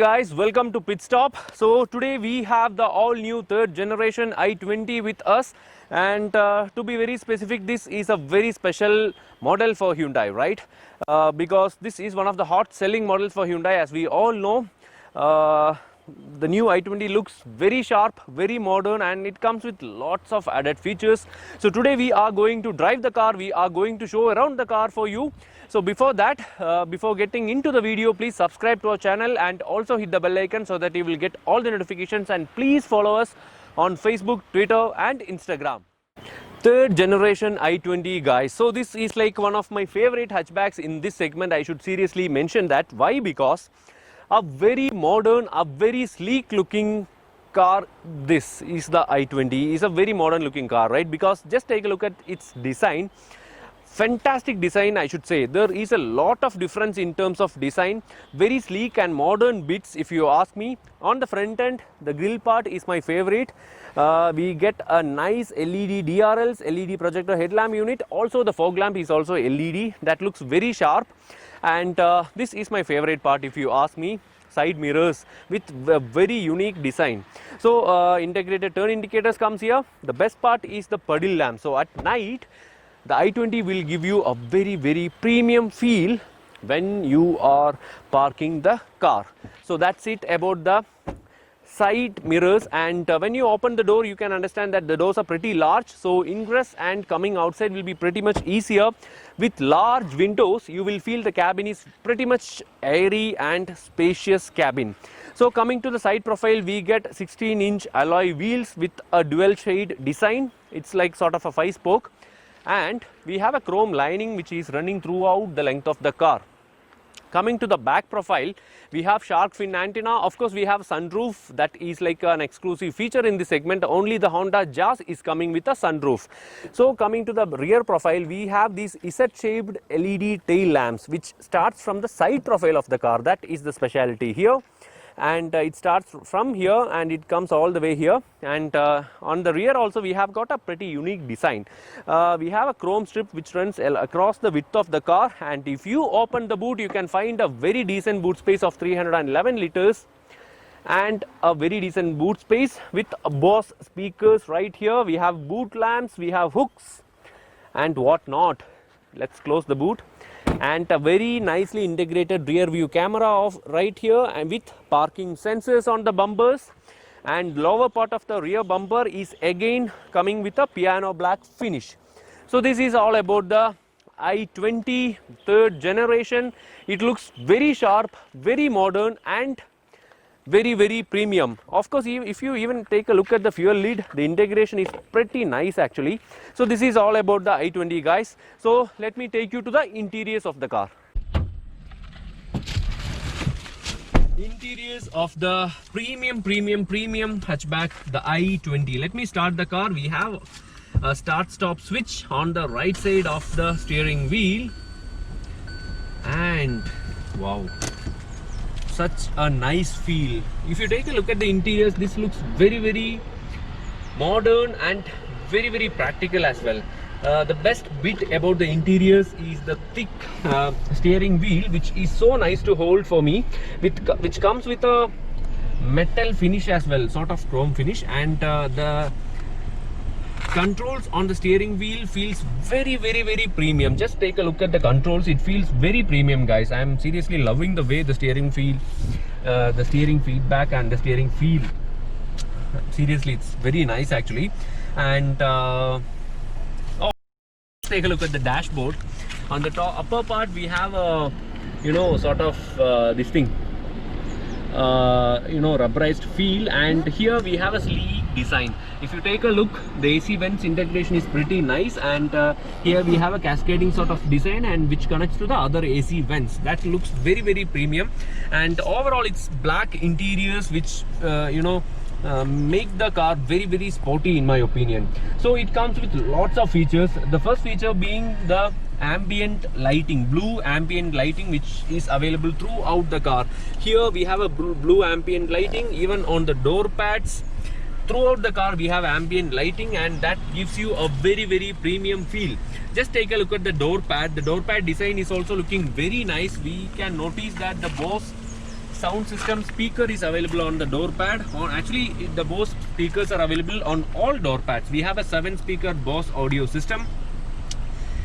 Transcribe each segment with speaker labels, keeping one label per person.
Speaker 1: guys, welcome to Pit Stop. So today we have the all new third generation i20 with us, and to be very specific, this is a very special model for Hyundai, right? Because this is one of the hot selling models for Hyundai. As we all know, the new i20 looks very sharp, very modern, and it comes with lots of added features. So today we are going to drive the car, we are going to show around the car for you. So before that, before getting into the video, please subscribe to our channel and also hit the bell icon so that you will get all the notifications, and please follow us on Facebook, Twitter and Instagram. Third generation i20 guys. So this is like one of my favorite hatchbacks in this segment. I should seriously mention that. Why? Because a very modern, a very sleek looking car. This is the i20. Is a very modern looking car, right? Because just take a look at its design. Fantastic design, I should say. There is a lot of difference in terms of design. Very sleek and modern bits, if you ask me. On the front end, the grille part is my favorite. We get a nice LED DRLs, LED projector headlamp unit. Also the fog lamp is also LED. That looks very sharp. And this is my favorite part, if you ask me. Side mirrors with a very unique design. So integrated turn indicators comes here. The best part is the puddle lamp. So at night, the i20 will give you a very premium feel when you are parking the car. So that's it about the side mirrors. And when you open the door, you can understand that the doors are pretty large, so ingress and coming outside will be pretty much easier. With large windows, you will feel the cabin is pretty much airy and spacious cabin. So coming to the side profile, we get 16-inch alloy wheels with a dual shade design. It's like sort of a 5-spoke. And we have a chrome lining which is running throughout the length of the car. Coming to the back profile, we have shark fin antenna. Of course, we have sunroof. That is like an exclusive feature in this segment. Only the Honda Jazz is coming with a sunroof. So coming to the rear profile, we have these Z-shaped LED tail lamps which starts from the side profile of the car. That is the specialty here. And it starts from here and it comes all the way here. And on the rear also we have got a pretty unique design. We have a chrome strip which runs across the width of the car, and if you open the boot, you can find a very decent boot space of 311 liters and a very decent boot space with Bose speakers right here. We have boot lamps, we have hooks and whatnot. Let's close the boot. And a very nicely integrated rear view camera of right here, and with parking sensors on the bumpers. And lower part of the rear bumper is again coming with a piano black finish. So this is all about the i20 third generation. It looks very sharp, very modern and very premium. Of course, if you even take a look at the fuel lid, the integration is pretty nice actually. So this is all about the i20 guys. So let me take you to the interiors of the car. Interiors of the premium hatchback, the i20. Let me start the car. We have a start stop switch on the right side of the steering wheel, and wow, such a nice feel. If you take a look at the interiors, this looks very modern and very practical as well. The best bit about the interiors is the thick steering wheel, which is so nice to hold for me, which comes with a metal finish as well, sort of chrome finish. And the controls on the steering wheel feels very premium. Just take a look at the controls. It feels very premium guys. I am seriously loving the way the steering feel, the steering feedback and the steering feel. Seriously, it's very nice actually. And let's take a look at the dashboard. On the top upper part, we have a sort of this thing, rubberized feel, and here we have a sleek design. If you take a look, the AC vents integration is pretty nice, and here we have a cascading sort of design, and which connects to the other AC vents. That looks very premium. And overall it's black interiors which make the car very sporty in my opinion. So it comes with lots of features. The first feature being the ambient lighting, blue ambient lighting, which is available throughout the car. Here we have a blue ambient lighting even on the door pads. Throughout the car we have ambient lighting, and that gives you a very premium feel. Just take a look at the door pad. The door pad design is also looking very nice. We can notice that the Bose sound system speaker is available on the door pad. Actually, the Bose speakers are available on all door pads. We have a 7-speaker Bose audio system,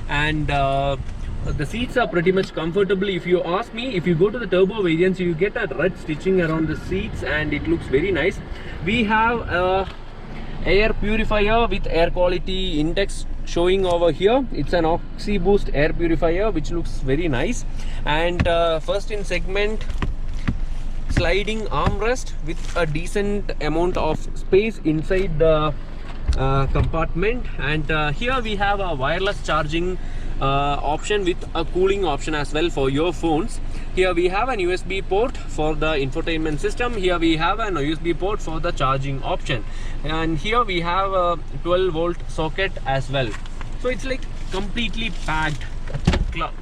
Speaker 1: and the seats are pretty much comfortable. If you ask me, if you go to the turbo variants, you get a red stitching around the seats and it looks very nice. We have a air purifier with air quality index showing over here. It's an OxyBoost air purifier which looks very nice, and first in segment sliding armrest with a decent amount of space inside the compartment, and here we have a wireless charging option with a cooling option as well for your phones. Here we have an USB port for the infotainment system. Here we have an USB port for the charging option, and here we have a 12-volt socket as well. So it's like completely packed,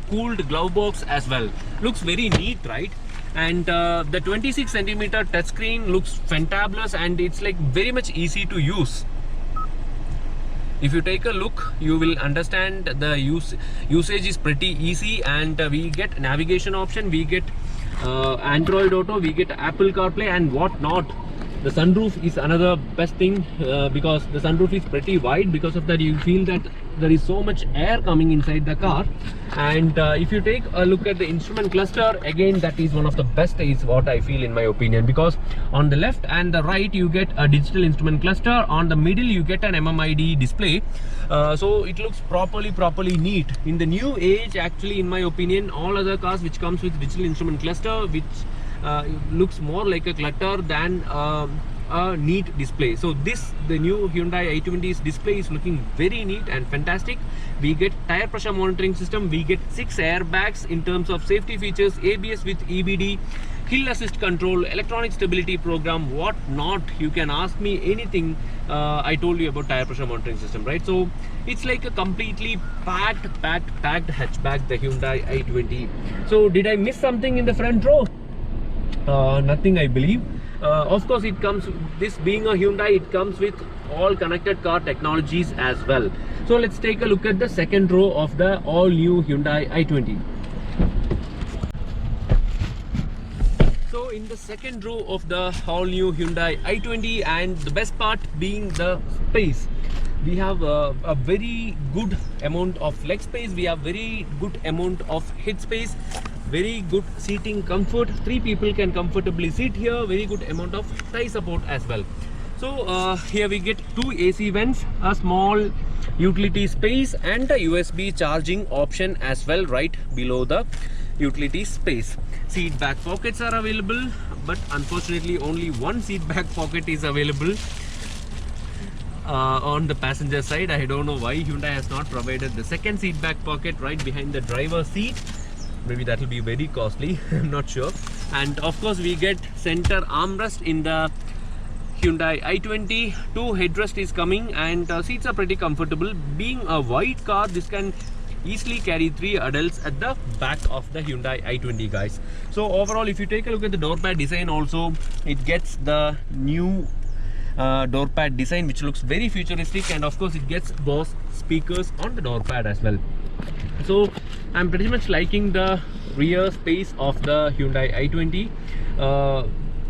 Speaker 1: cooled glove box as well. Looks very neat, right? And the 26cm touchscreen looks fantabulous, and it's like very much easy to use. If you take a look, you will understand the usage is pretty easy, and we get navigation option, we get Android Auto, we get Apple CarPlay and what not. The sunroof is another best thing, because the sunroof is pretty wide. Because of that, you feel that there is so much air coming inside the car. And if you take a look at the instrument cluster, again, that is one of the best, is what I feel in my opinion, because on the left and the right you get a digital instrument cluster, on the middle you get an MMID display. So it looks properly neat. In the new age, actually, in my opinion, all other cars which comes with digital instrument cluster, which looks more like a clutter than a neat display. So the new Hyundai i20's display is looking very neat and fantastic. We get tire pressure monitoring system, we get 6 airbags in terms of safety features, ABS with EBD, hill assist control, electronic stability program, what not. You can ask me anything. I told you about tire pressure monitoring system, right? So it's like a completely packed hatchback, the Hyundai i20. So did I miss something in the front row? Nothing, I believe. Of course, it comes, this being a Hyundai, it comes with all connected car technologies as well. So let's take a look at the second row of the all new Hyundai i20. So in the second row of the all new Hyundai i20, and the best part being the space, we have a very good amount of leg space, we have very good amount of head space, very good seating comfort. 3 people can comfortably sit here. Very good amount of thigh support as well. So here we get 2 AC vents, a small utility space, and a USB charging option as well right below the utility space. Seat back pockets are available, but unfortunately only one seat back pocket is available on the passenger side. I don't know why Hyundai has not provided the second seat back pocket right behind the driver's seat. Maybe that will be very costly, I'm not sure. And of course we get center armrest in the Hyundai i20. 2 headrest is coming, and seats are pretty comfortable. Being a wide car, this can easily carry 3 adults at the back of the Hyundai i20, guys. So overall, if you take a look at the door pad design also, it gets the new door pad design, which looks very futuristic, and of course it gets Bose speakers on the door pad as well. So I'm pretty much liking the rear space of the Hyundai i20.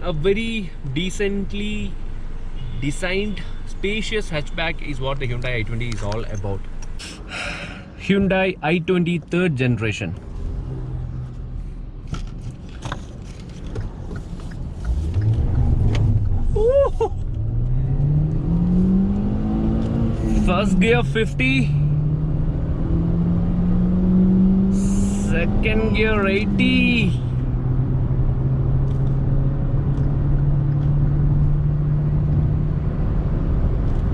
Speaker 1: A very decently designed spacious hatchback is what the Hyundai i20 is all about. Hyundai i20 3rd generation. Ooh. First gear 50, second gear 80,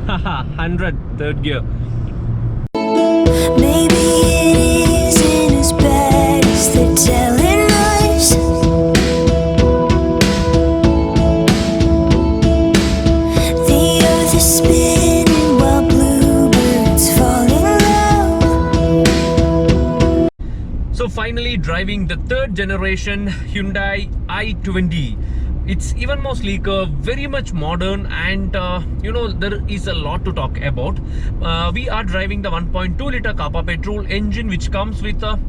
Speaker 1: haha, 100, third gear.
Speaker 2: Maybe it isn't as bad as they're telling us. The earth is spinning while bluebirds fall in love.
Speaker 1: So finally driving the 3rd generation Hyundai i20. It's even more sleeker, very much modern, and you know, there is a lot to talk about. We are driving the 1.2 liter Kappa petrol engine, which comes with a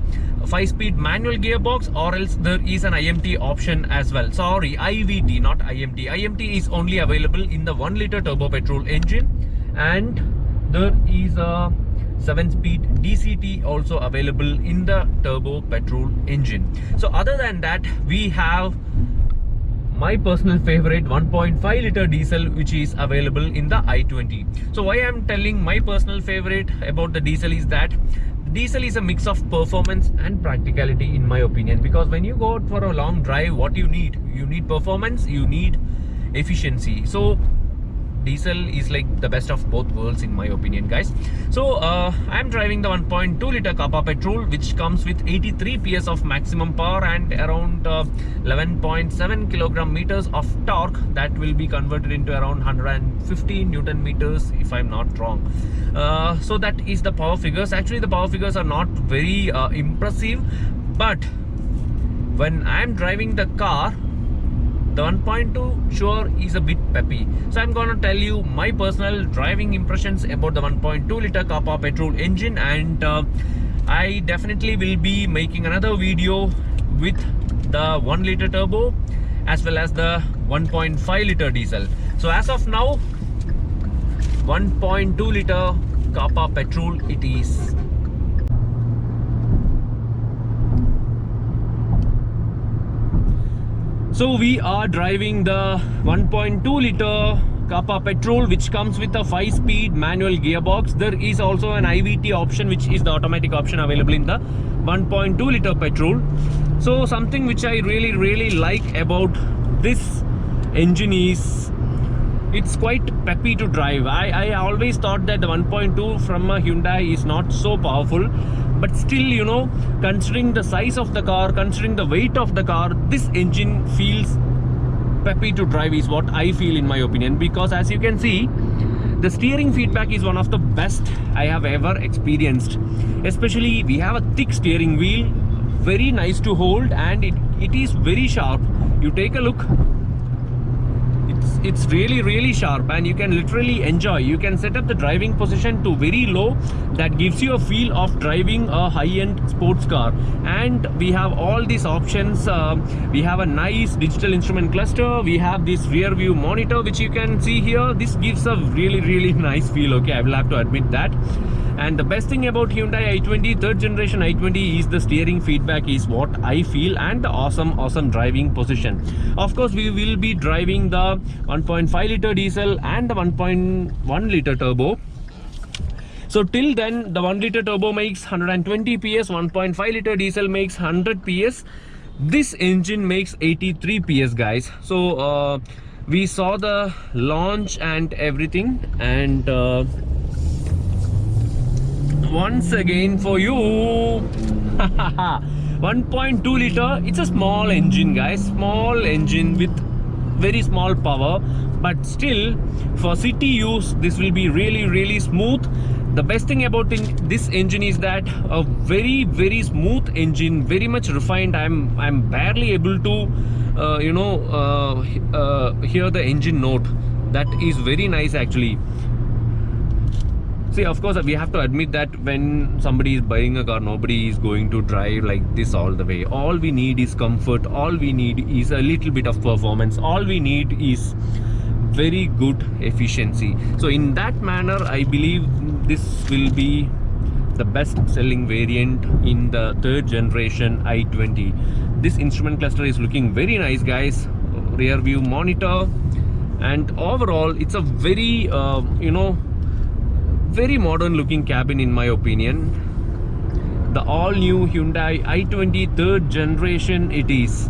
Speaker 1: 5-speed manual gearbox, or else there is an IMT option as well. Sorry, IVT, not IMT. IMT is only available in the 1-liter turbo petrol engine, and there is a 7-speed DCT also available in the turbo petrol engine. So other than that, we have my personal favorite 1.5 liter diesel, which is available in the i20. So why I'm telling my personal favorite about the diesel is that diesel is a mix of performance and practicality, in my opinion, because when you go out for a long drive, what you need performance, you need efficiency. So diesel is like the best of both worlds, in my opinion, guys. So I'm driving the 1.2 liter Kappa petrol, which comes with 83 PS of maximum power and around 11.7 kilogram meters of torque. That will be converted into around 150 Newton meters, if I'm not wrong. So that is the power figures. Actually, the power figures are not very impressive, but when I'm driving the car, the 1.2 sure is a bit peppy. So I'm gonna tell you my personal driving impressions about the 1.2 liter Kappa petrol engine, and I definitely will be making another video with the 1 liter turbo as well as the 1.5 liter diesel. So as of now, 1.2 liter Kappa petrol it is. So we are driving the 1.2 liter Kappa petrol, which comes with a 5-speed manual gearbox. There is also an IVT option, which is the automatic option available in the 1.2 liter petrol. So something which I really like about this engine is it's quite peppy to drive. I always thought that the 1.2 from a Hyundai is not so powerful, but still, you know, considering the size of the car, considering the weight of the car, this engine feels peppy to drive, is what I feel, in my opinion. Because as you can see, the steering feedback is one of the best I have ever experienced. Especially we have a thick steering wheel, very nice to hold, and it is very sharp. You take a look, it's really sharp, and you can literally enjoy. You can set up the driving position to very low. That gives you a feel of driving a high-end sports car. And we have all these options. We have a nice digital instrument cluster. We have this rear view monitor, which you can see here. This gives a really nice feel, okay, I will have to admit that. And the best thing about Hyundai i20, 3rd generation i20, is the steering feedback is what I feel, and the awesome driving position. Of course, we will be driving the 1.5 liter diesel and the 1.1 liter turbo. So till then, the 1 liter turbo makes 120 PS, 1.5 liter diesel makes 100 PS. This engine makes 83 PS, guys. So we saw the launch and everything, and once again for you, 1.2 liter, it's a small engine, guys, small engine with very small power, but still for city use this will be really smooth. The best thing about this engine is that a very smooth engine, very much refined. I'm barely able to hear the engine note. That is very nice, actually. See, of course, we have to admit that when somebody is buying a car, nobody is going to drive like this all the way. All we need is comfort. All we need is a little bit of performance. All we need is very good efficiency. So in that manner, I believe this will be the best selling variant in the 3rd generation i20. This instrument cluster is looking very nice, guys. Rear view monitor, and overall it's a very very modern looking cabin, in my opinion. The all new Hyundai i20 3rd generation it is.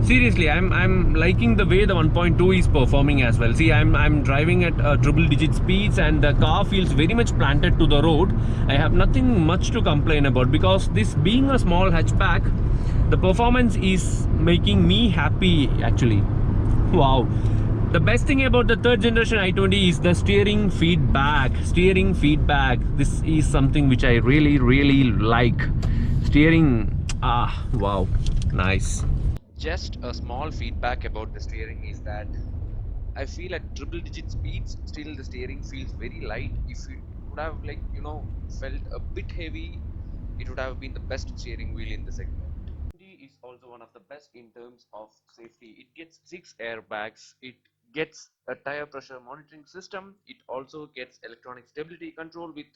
Speaker 1: Seriously, I'm liking the way the 1.2 is performing as well. See, I'm driving at triple digit speeds, and the car feels very much planted to the road. I have nothing much to complain about, because this being a small hatchback, the performance is making me happy, actually. Wow. The best thing about the 3rd generation i20 is the steering feedback. This is something which I really like. Steering, wow, nice. Just a small feedback about the steering is that I feel at triple digit speeds, still the steering feels very light. If it would have felt a bit heavy, it would have been the best steering wheel in the segment. Is also one of the best in terms of safety. It gets 6 airbags, it gets a tire pressure monitoring system, it also gets electronic stability control with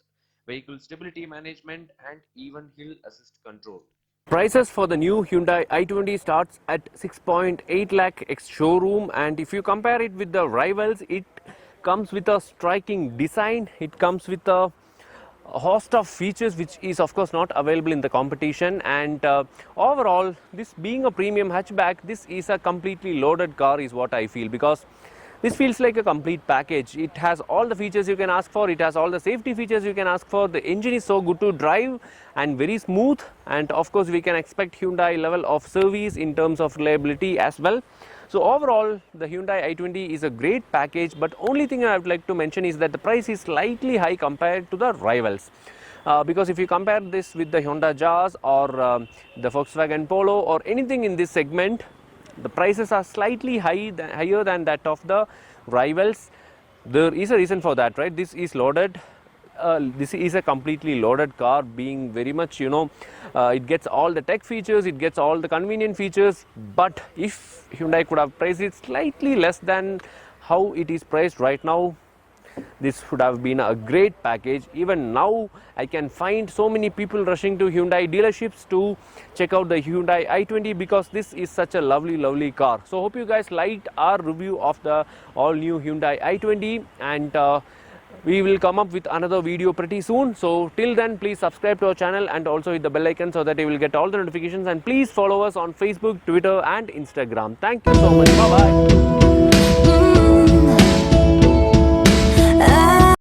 Speaker 1: vehicle stability management and even hill assist control. Prices for the new Hyundai i20 starts at 6.8 lakh ex showroom, and if you compare it with the rivals, it comes with a striking design, it comes with a host of features which is of course not available in the competition, and overall, this being a premium hatchback, this is a completely loaded car is what I feel, because this feels like a complete package. It has all the features you can ask for, it has all the safety features you can ask for, the engine is so good to drive and very smooth, and of course we can expect Hyundai level of service in terms of reliability as well. So overall, the Hyundai i20 is a great package, but only thing I would like to mention is that the price is slightly high compared to the rivals. Because if you compare this with the Honda Jazz or the Volkswagen Polo or anything in this segment, the prices are slightly higher than that of the rivals. There is a reason for that, right? This is loaded. This is a completely loaded car, being very much, it gets all the tech features, it gets all the convenient features, but if Hyundai could have priced it slightly less than how it is priced right now, this would have been a great package. Even now, I can find so many people rushing to Hyundai dealerships to check out the Hyundai i20 because this is such a lovely car. So hope you guys liked our review of the all new Hyundai i20, and we will come up with another video pretty soon. So till then, please subscribe to our channel and also hit the bell icon so that you will get all the notifications, and please follow us on Facebook, Twitter and Instagram. Thank you so much. Bye bye.